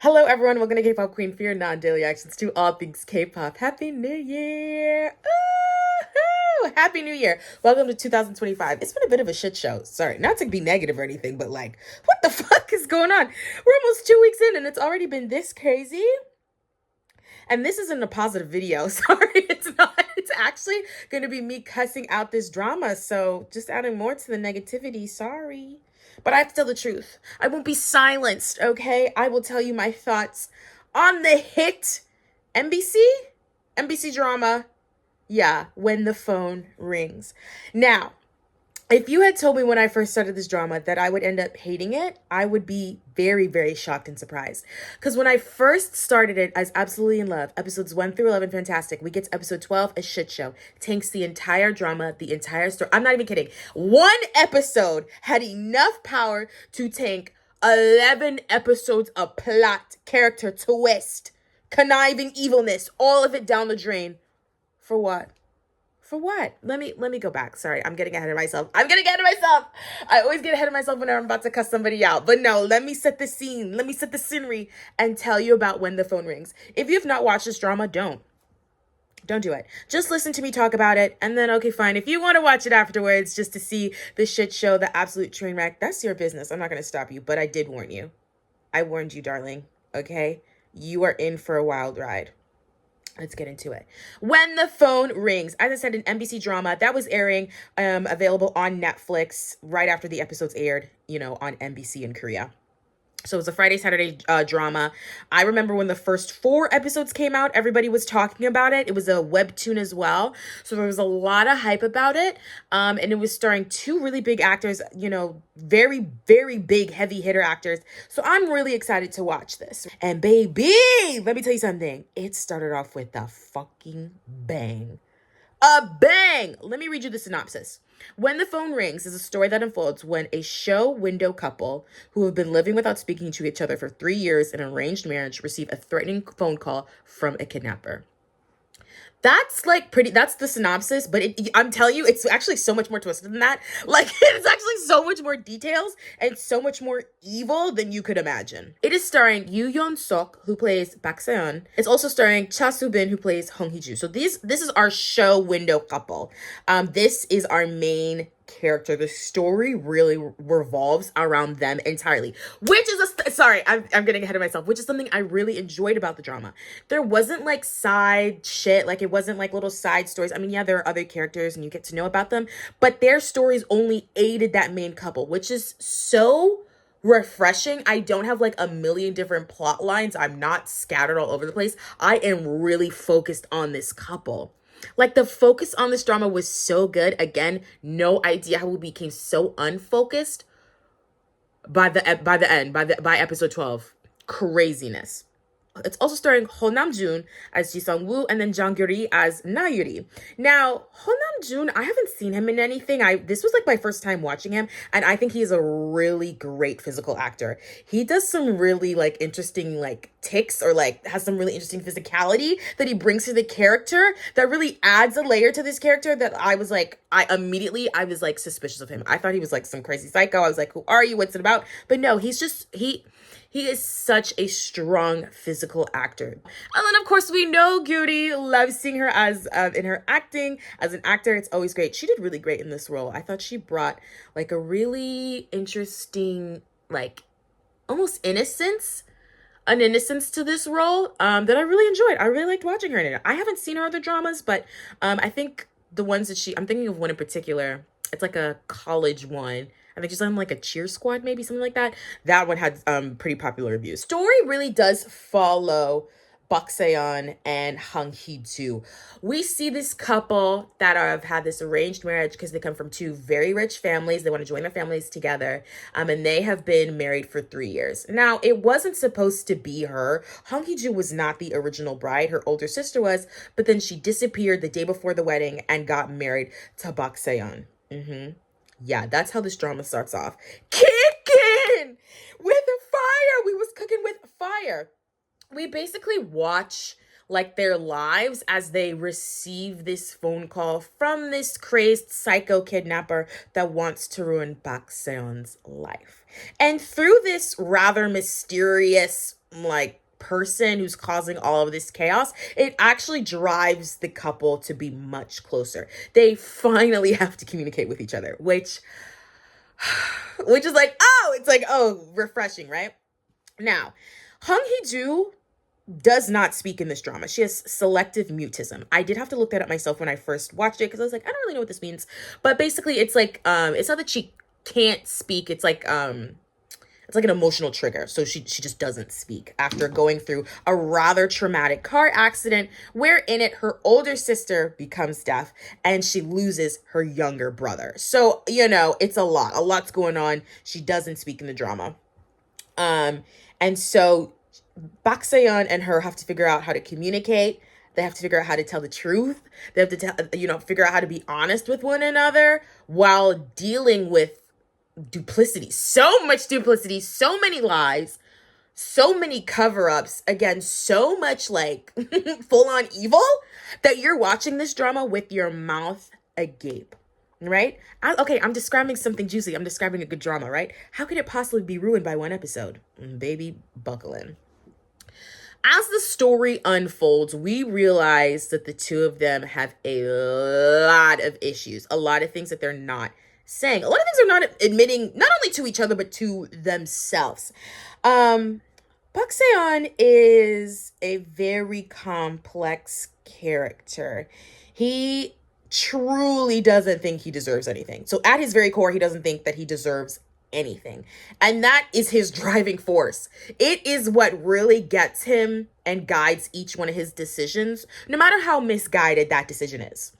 Hello, everyone. Welcome to K-pop Queen for your non-daily actions to all things K-pop. Happy New Year! Ooh, Happy New Year! Welcome to 2025. It's been a bit of a shit show. Sorry, not to be negative or anything, but like, what the fuck is going on? We're almost 2 weeks in, and it's already been this crazy. And this isn't a positive video. Sorry, it's not. It's actually going to be me cussing out this drama. So just adding more to the negativity. Sorry. But I have to tell the truth. I won't be silenced, okay? I will tell you my thoughts on the hit NBC? NBC drama. Yeah, When the Phone Rings. Now, if you had told me when I first started this drama that I would end up hating it, I would be very, very shocked and surprised. Because when I first started it, I was absolutely in love. Episodes 1 through 11, fantastic. We get to episode 12, a shit show. Tanks the entire drama, the entire story. I'm not even kidding. One episode had enough power to tank 11 episodes of plot, character twist, conniving evilness, all of it down the drain. For what? For what? Let me go back. Sorry, I'm getting ahead of myself. I always get ahead of myself when I'm about to cuss somebody out. But no, let me set the scene. Let me set the scenery and tell you about When the Phone Rings. If you have not watched this drama, don't do it. Just listen to me talk about it, and then okay, fine. If you want to watch it afterwards just to see the shit show, the absolute train wreck, that's your business. I'm not going to stop you, but I did warn you. I warned you, darling. Okay? You are in for a wild ride. Let's get into it. When the Phone Rings. As I said, an NBC drama that was airing, available on Netflix right after the episodes aired, on NBC in Korea. So it was a Friday, Saturday drama. I remember when the first 4 episodes came out, everybody was talking about it. It was a webtoon as well. So there was a lot of hype about it. And it was starring 2 really big actors, very, very big heavy hitter actors. So I'm really excited to watch this. And baby, let me tell you something. It started off with a fucking bang. A bang! Let me read you the synopsis. When the Phone Rings is a story that unfolds when a show window couple who have been living without speaking to each other for 3 years in an arranged marriage receive a threatening phone call from a kidnapper. That's the synopsis, but I'm telling you, it's actually so much more twisted than that. Like, it's actually so much more details and so much more evil than you could imagine. It is starring Yoo Yeon-sok, who plays Bak Seon. It's also starring Cha Soo-bin, who plays Hong Hee-ju. So this is our show window couple. This is our main character. The story really revolves around them entirely, which is I'm getting ahead of myself, which is something I really enjoyed about the drama. There wasn't like side shit, like it wasn't like little side stories. I mean, yeah, there are other characters and you get to know about them, but their stories only aided that main couple, which is so refreshing. I don't have like a million different plot lines. I'm not scattered all over the place. I am really focused on this couple. Like, the focus on this drama was so good. Again, no idea how we became so unfocused by by episode 12. Craziness. It's also starring Ho Nam-jun as Ji Sung-woo and then Jang Gyuri as Na Yuri. Now, Ho Nam-jun, I haven't seen him in anything. This was like my first time watching him, and I think he is a really great physical actor. He does some really like interesting like ticks, or like has some really interesting physicality that he brings to the character that really adds a layer to this character that I was like suspicious of him. I thought he was like some crazy psycho. I was like, who are you? What's it about? But no, he is such a strong physical actor. And then, of course, we know Gyuri loves seeing her as in her acting. As an actor, it's always great. She did really great in this role. I thought she brought like a really interesting, like almost innocence to this role that I really enjoyed. I really liked watching her in it. I haven't seen her other dramas, but I think the ones that I'm thinking of one in particular. It's like a college one. I think she's on like a cheer squad, maybe something like that. That one had pretty popular reviews. Story really does follow Bak Seon and Hong Hee-ju. We see this couple that have had this arranged marriage because they come from 2 very rich families. They want to join their families together. And they have been married for 3 years. Now, it wasn't supposed to be her. Hong Hee-ju was not the original bride. Her older sister was. But then she disappeared the day before the wedding and got married to Bak Seon. Yeah, that's how this drama starts off. Kicking with fire. We was cooking with fire. We basically watch like their lives as they receive this phone call from this crazed psycho kidnapper that wants to ruin Bak Seon's life. And through this rather mysterious like person who's causing all of this chaos, it actually drives the couple to be much closer. They finally have to communicate with each other, which is like, oh, it's like, oh, refreshing, right? Now, Hung Hee-joo does not speak in this drama. She has selective mutism. I did have to look that up myself when I first watched it because I was like, I don't really know what this means. But basically it's like it's not that she can't speak, it's like an emotional trigger. So she just doesn't speak after going through a rather traumatic car accident where in it her older sister becomes deaf and she loses her younger brother. So, you know, it's a lot. A lot's going on. She doesn't speak in the drama. And so Bak Seon and her have to figure out how to communicate. They have to figure out how to tell the truth. They have to figure out how to be honest with one another while dealing with duplicity. So much duplicity, so many lies, so many cover-ups. Again, so much like full-on evil that you're watching this drama with your mouth agape. Right? Okay, I'm describing something juicy. I'm describing a good drama, right? How could it possibly be ruined by one episode? Baby, buckle in. As the story unfolds, we realize that the two of them have a lot of issues, a lot of things that they're not saying, a lot of things they're not admitting, not only to each other, but to themselves. Bak Seon is a very complex character. He truly doesn't think he deserves anything. So at his very core, he doesn't think that he deserves anything. And that is his driving force. It is what really gets him and guides each one of his decisions, no matter how misguided that decision is.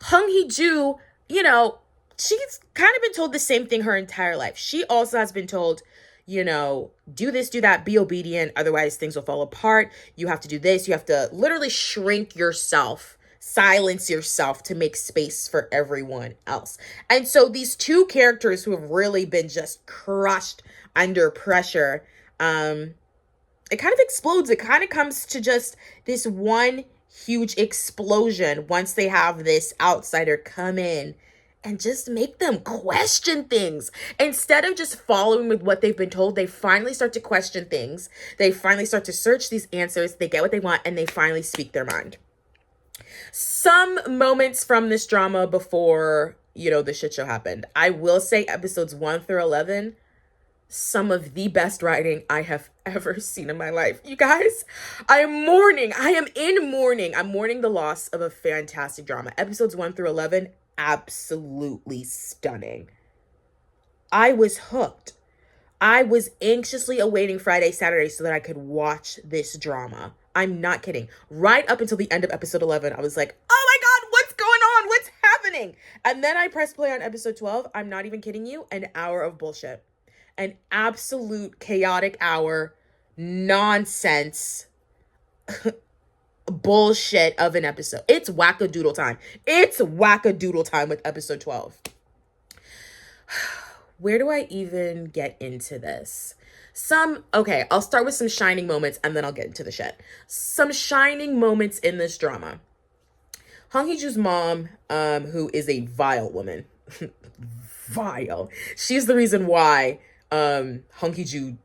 Hung Hee-joo, you know, she's kind of been told the same thing her entire life. She also has been told, you know, do this, do that, be obedient, otherwise things will fall apart. You have to do this. You have to literally shrink yourself, silence yourself to make space for everyone else. And so these two characters who have really been just crushed under pressure, it kind of explodes. It kind of comes to just this one huge explosion once they have this outsider come in and just make them question things. Instead of just following with what they've been told, they finally start to question things. They finally start to search these answers. They get what they want and they finally speak their mind. Some moments from this drama before, you know, the shit show happened. I will say episodes 1 through 11, some of the best writing I have ever seen in my life. You guys, I am mourning. I am in mourning. I'm mourning the loss of a fantastic drama. Episodes 1 through 11, absolutely stunning. I was hooked. I was anxiously awaiting Friday, Saturday so that I could watch this drama. I'm not kidding. Right up until the end of episode 11, I was like, oh my God, what's going on? What's happening? And then I pressed play on episode 12. I'm not even kidding you. An hour of bullshit. An absolute chaotic hour, nonsense, bullshit of an episode. It's wackadoodle time. It's wackadoodle time with episode 12. Where do I even get into this? Okay, I'll start with some shining moments and then I'll get into the shit. Some shining moments in this drama. Hung Hee-joo's mom, who is a vile woman. Vile. She's the reason why Hung Hee-joo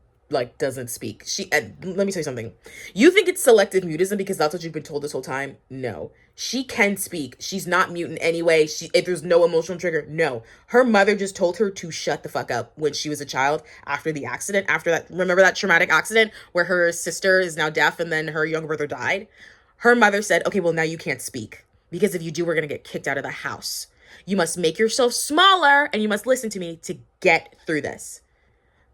doesn't speak. Let me tell you something. You think it's selective mutism because that's what you've been told this whole time? No. She can speak. She's not mute in any way. If there's no emotional trigger, no. Her mother just told her to shut the fuck up when she was a child after the accident. Remember that traumatic accident where her sister is now deaf and then her younger brother died? Her mother said, okay, well now you can't speak because if you do, we're going to get kicked out of the house. You must make yourself smaller and you must listen to me to get through this.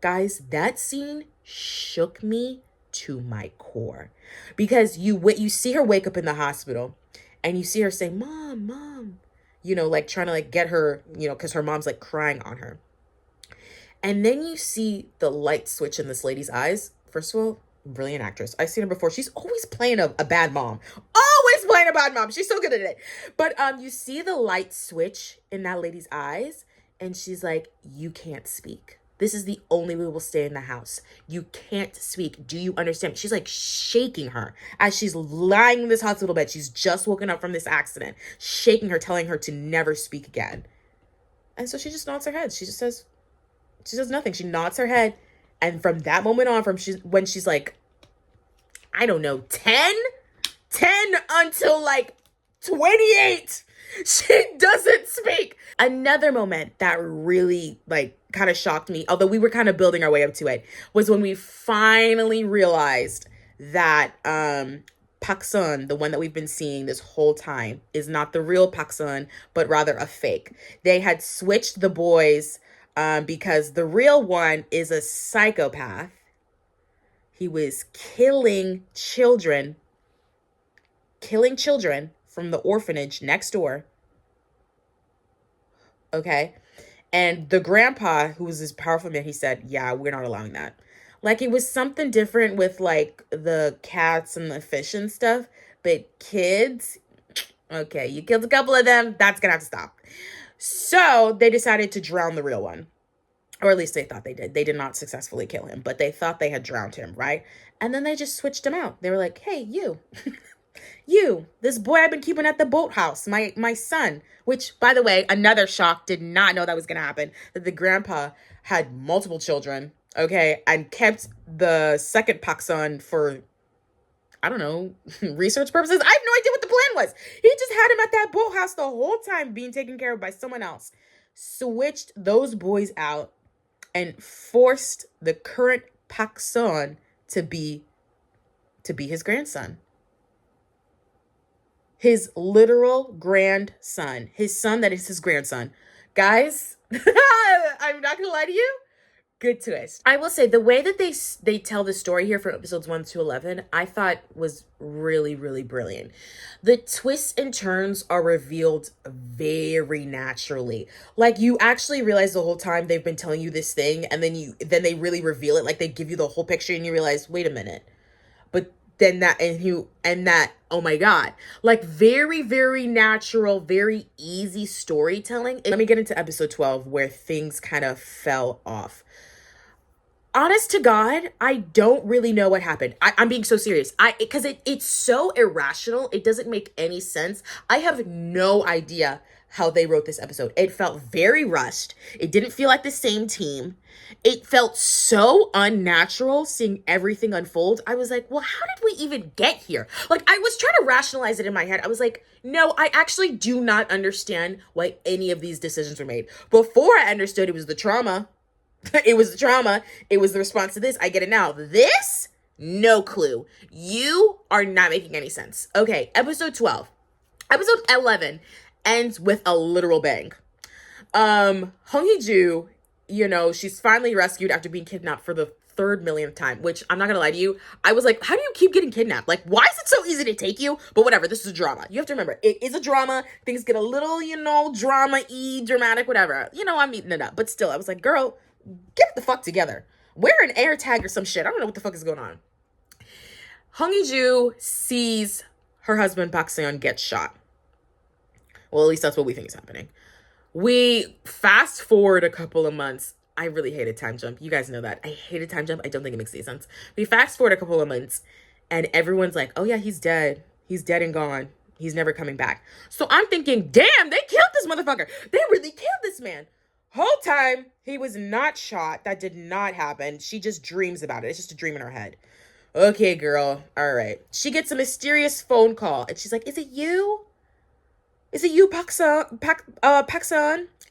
Guys, that scene shook me to my core because you see her wake up in the hospital and you see her say, mom, you know, trying to get her, you know, because her mom's crying on her. And then you see the light switch in this lady's eyes. First of all, brilliant actress. I've seen her before. She's always playing a bad mom. Always playing a bad mom. She's so good at it. But you see the light switch in that lady's eyes and she's like, you can't speak. This is the only way we'll stay in the house. You can't speak. Do you understand? She's shaking her as she's lying in this hospital bed. She's just woken up from this accident, shaking her, telling her to never speak again. And so she just nods her head. She says nothing. She nods her head And from that moment on, when she's like, I don't know, 10 until like 28, she doesn't speak. Another moment that really like kind of shocked me, although we were kind of building our way up to it, was when we finally realized that Pak Sun, the one that we've been seeing this whole time, is not the real Pak Sun, but rather a fake. They had switched the boys because the real one is a psychopath. He was killing children from the orphanage next door. Okay. And the grandpa, who was this powerful man, he said, yeah, we're not allowing that. Like, it was something different with like the cats and the fish and stuff, but kids, okay, you killed a couple of them, that's gonna have to stop. So they decided to drown the real one. Or at least they thought they did. They did not successfully kill him, but they thought they had drowned him, right? And then they just switched him out. They were like, hey, you, this boy I've been keeping at the boathouse, my son, which, by the way, another shock, did not know that was going to happen, that the grandpa had multiple children, okay, and kept the second Pak Sun for, I don't know, research purposes. I have no idea what the plan was. He just had him at that boathouse the whole time being taken care of by someone else. Switched those boys out and forced the current Pak Sun to be his grandson. His literal grandson. His son that is his grandson. Guys, I'm not gonna lie to you. Good twist. I will say the way that they tell the story here from episodes 1 to 11, I thought was really, really brilliant. The twists and turns are revealed very naturally. Like, you actually realize the whole time they've been telling you this thing, and then they really reveal it. Like, they give you the whole picture and you realize, wait a minute. But then that, oh my God, like, very, very natural, very easy storytelling. Let me get into episode 12 where things kind of fell off. Honest to God, I don't really know what happened. I'm being so serious. Because it's so irrational. It doesn't make any sense. I have no idea how they wrote this episode. It felt very rushed. It didn't feel like the same team. It felt so unnatural seeing everything unfold. I was like, well, how did we even get here? Like, I was trying to rationalize it in my head. I was like, no, I actually do not understand why any of these decisions were made. Before, I understood it was the trauma. It was the trauma. It was the response to this. I get it now. This, no clue. You are not making any sense. Okay, episode 12. Episode 11 ends with a literal bang. Hong Hee-ju, she's finally rescued after being kidnapped for the 3rd millionth time, which, I'm not gonna lie to you, I was like, how do you keep getting kidnapped? Like, why is it so easy to take you? But whatever, this is a drama. You have to remember, it is a drama. Things get a little, drama-y, dramatic, whatever. I'm eating it up. But still, I was like, girl, get the fuck together. Wear an air tag or some shit. I don't know what the fuck is going on. Hong Hee-ju sees her husband Pak Seon get shot. Well, at least that's what we think is happening. We fast forward a couple of months. I really hated Time Jump. You guys know that. I hated Time Jump. I don't think it makes any sense. We fast forward a couple of months and everyone's like, oh yeah, he's dead. He's dead and gone. He's never coming back. So I'm thinking, damn, they killed this motherfucker. They really killed this man. Whole time, he was not shot. That did not happen. She just dreams about it. It's just a dream in her head. Okay, girl. All right. She gets a mysterious phone call. And she's like, is it you? Is it you, Pak Sun?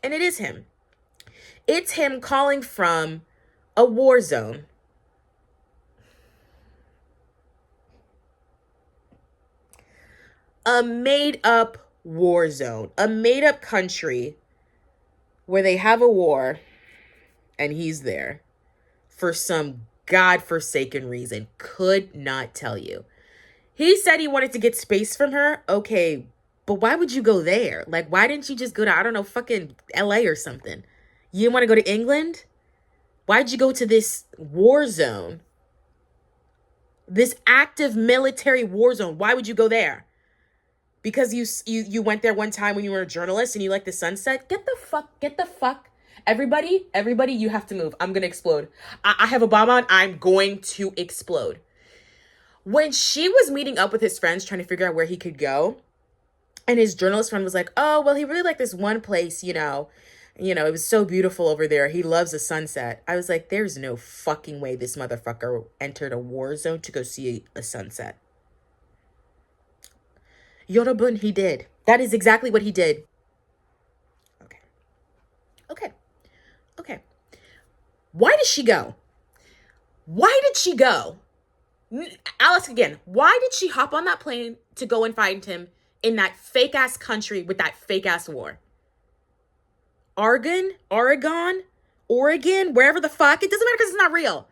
And it is him. It's him calling from a war zone. A made-up war zone. A made-up country where they have a war, and he's there for some godforsaken reason. Could not tell you. He said he wanted to get space from her. Okay, but why would you go there? Like, why didn't you just go to, I don't know, fucking LA or something? You didn't want to go to England? Why'd you go to this war zone? This active military war zone. Why would you go there? Because you went there one time when you were a journalist and you liked the sunset? Get the fuck. Everybody, you have to move. I'm going to explode. I have a bomb on. I'm going to explode. When she was meeting up with his friends trying to figure out where he could go, and his journalist friend was like, oh, well, he really liked this one place, You know, it was so beautiful over there. He loves the sunset. I was like, there's no fucking way this motherfucker entered a war zone to go see a sunset. Yorobun, he did. That is exactly what he did. Okay. Okay. Okay. Why did she go? Why did she go? I'll ask again. Why did she hop on that plane to go and find him in that fake ass country with that fake ass war? Oregon, wherever the fuck. It doesn't matter because it's not real.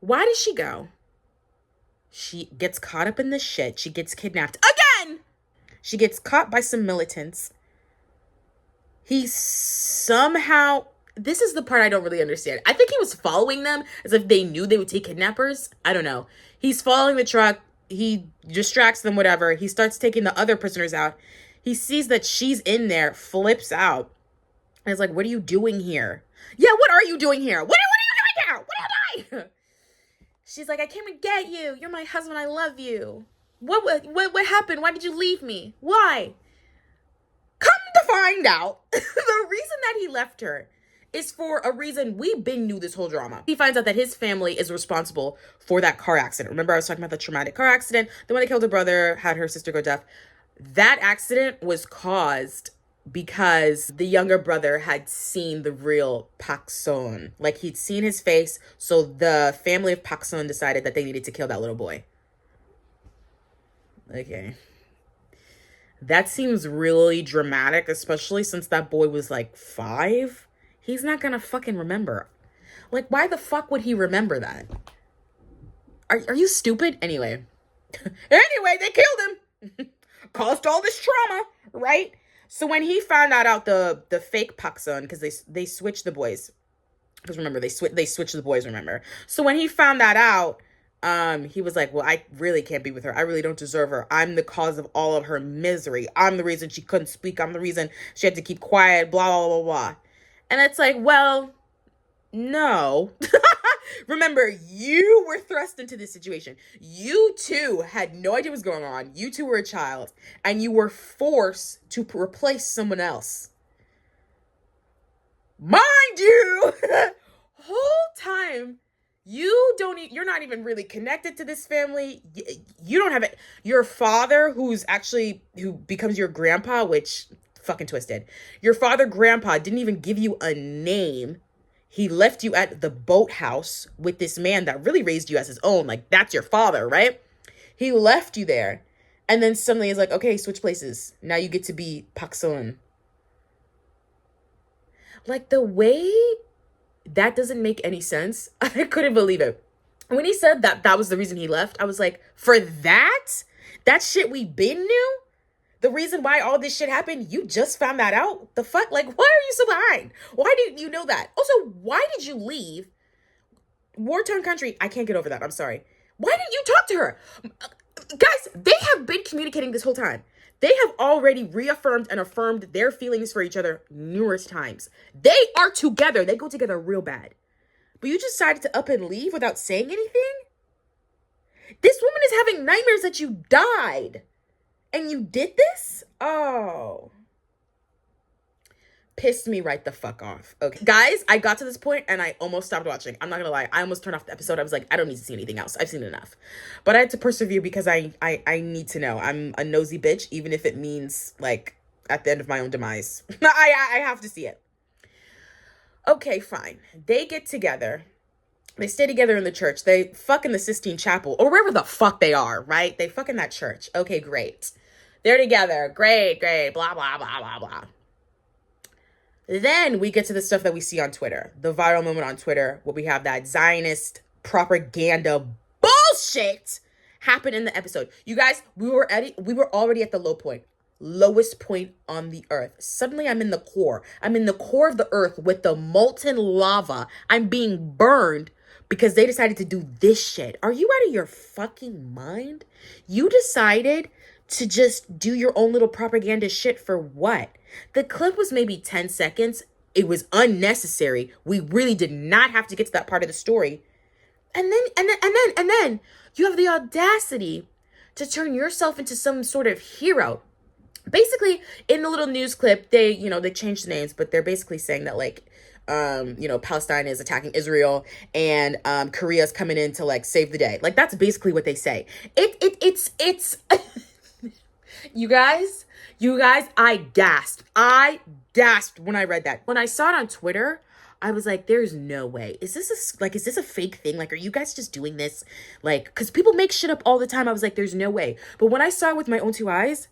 Why did she go? She gets caught up in this shit. She gets kidnapped again. She gets caught by some militants. He somehow, this is the part I don't really understand. I think he was following them as if they knew they would take kidnappers. I don't know. He's following the truck. He distracts them, whatever. He starts taking the other prisoners out. He sees that she's in there, flips out. And is like, what are you doing here? Yeah, what are you doing here? What are you doing here? What are you doing? She's like, I came to get you. You're my husband. I love you. What happened? Why did you leave me? Why? Come to find out, the reason that he left her is for a reason we been knew this whole drama. He finds out that his family is responsible for that car accident. Remember I was talking about the traumatic car accident? The one that killed her brother, had her sister go deaf. That accident was caused because the younger brother had seen the real Pak Son. Like, he'd seen his face, so the family of Pak Son decided that they needed to kill that little boy. Okay. That seems really dramatic, especially since that boy was like 5. He's not gonna fucking remember. Like, why the fuck would he remember that? Are you stupid? Anyway. Anyway, they killed him. Caused all this trauma, right? So when he found out the fake Pak Son, because they switched the boys. Because remember, they switched the boys, remember. So when he found that out, he was like, well, I really can't be with her. I really don't deserve her. I'm the cause of all of her misery. I'm the reason she couldn't speak. I'm the reason she had to keep quiet, blah, blah, blah, blah. And it's like, well, no. Remember, you were thrust into this situation. You too had no idea what was going on. You too were a child. And you were forced to replace someone else. Mind you, whole time, you're not even really connected to this family. You don't have it. Your father, who becomes your grandpa, which fucking twisted. Your grandpa didn't even give you a name. He left you at the boathouse with this man that really raised you as his own. Like, that's your father, right? He left you there. And then suddenly he's like, okay, switch places. Now you get to be Pak Son. Like, the way that doesn't make any sense. I couldn't believe it. When he said that was the reason he left, I was like, for that? That shit we been knew? The reason why all this shit happened, you just found that out? The fuck? Like, why are you so behind? Why didn't you know that? Also, why did you leave? War-torn country. I can't get over that. I'm sorry. Why didn't you talk to her? Guys, they have been communicating this whole time. They have already reaffirmed and affirmed their feelings for each other numerous times. They are together. They go together real bad. But you decided to up and leave without saying anything? This woman is having nightmares that you died. And you did this? Oh. Pissed me right the fuck off. Okay. Guys, I got to this point and I almost stopped watching. I'm not gonna lie. I almost turned off the episode. I was like, I don't need to see anything else. I've seen enough. But I had to persevere because I need to know. I'm a nosy bitch, even if it means, like, at the end of my own demise. I have to see it. Okay, fine. They get together. They stay together in the church. They fuck in the Sistine Chapel. Or wherever the fuck they are, right? They fuck in that church. Okay, great. They're together. Great. Blah, blah, blah, blah, blah. Then we get to the stuff that we see on Twitter. The viral moment on Twitter where we have that Zionist propaganda bullshit happen in the episode. You guys, we were already at the low point. Lowest point on the earth. Suddenly I'm in the core. I'm in the core of the earth with the molten lava. I'm being burned because they decided to do this shit. Are you out of your fucking mind? You decided to just do your own little propaganda shit for what? The clip was maybe 10 seconds. It was unnecessary. We really did not have to get to that part of the story. And then you have the audacity to turn yourself into some sort of hero Basically, in the little news clip, they changed the names, but they're basically saying that, like, Palestine is attacking Israel, and Korea's coming in to, like, save the day. Like, that's basically what they say. It's you guys, I gasped when I read that. When I saw it on Twitter, I was like, there's no way. Is this a fake thing? Like, are you guys just doing this? Like, because people make shit up all the time. I was like, there's no way. But when I saw it with my own two eyes,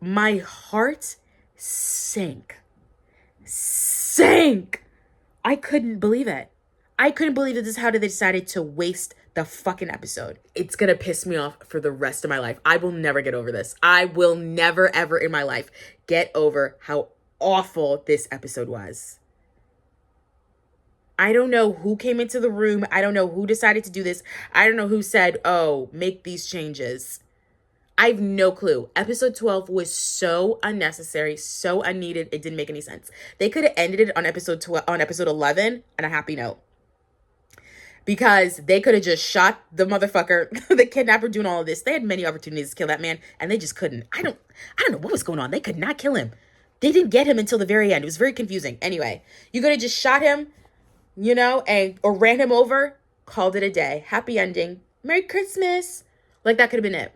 my heart sank. Sank. I couldn't believe it. I couldn't believe that this is how they decided to waste the fucking episode. It's gonna piss me off for the rest of my life. I will never get over this. I will never, ever in my life get over how awful this episode was. I don't know who came into the room. I don't know who decided to do this. I don't know who said, oh, make these changes. I have no clue. Episode 12 was so unnecessary, so unneeded. It didn't make any sense. They could have ended it on episode 11 on a happy note. Because they could have just shot the motherfucker, the kidnapper doing all of this. They had many opportunities to kill that man, and they just couldn't. I don't know what was going on. They could not kill him. They didn't get him until the very end. It was very confusing. Anyway, you could have just shot him, or ran him over, called it a day. Happy ending. Merry Christmas. Like, that could have been it.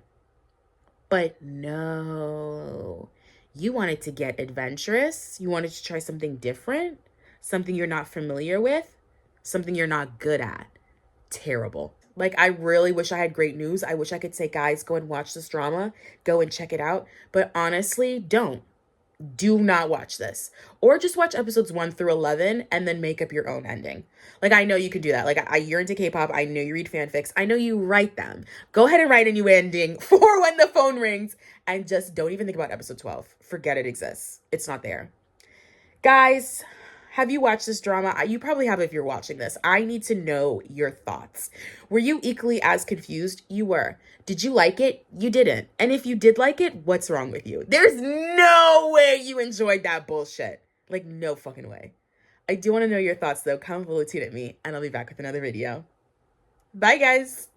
But no, you wanted to get adventurous. You wanted to try something different, something you're not familiar with, something you're not good at. Terrible. Like, I really wish I had great news. I wish I could say, guys, go and watch this drama. Go and check it out. But honestly, don't. Do not watch this. Or just watch episodes 1 through 11 and then make up your own ending. Like, I know you can do that. Like, you're into K-pop. I know you read fanfics. I know you write them. Go ahead and write a new ending for when the phone rings. And just don't even think about episode 12. Forget it exists. It's not there. Guys, have you watched this drama? You probably have if you're watching this. I need to know your thoughts. Were you equally as confused? You were. Did you like it? You didn't. And if you did like it, what's wrong with you? There's no way you enjoyed that bullshit. Like, no fucking way. I do want to know your thoughts, though. Comment below, tweet at me, and I'll be back with another video. Bye, guys.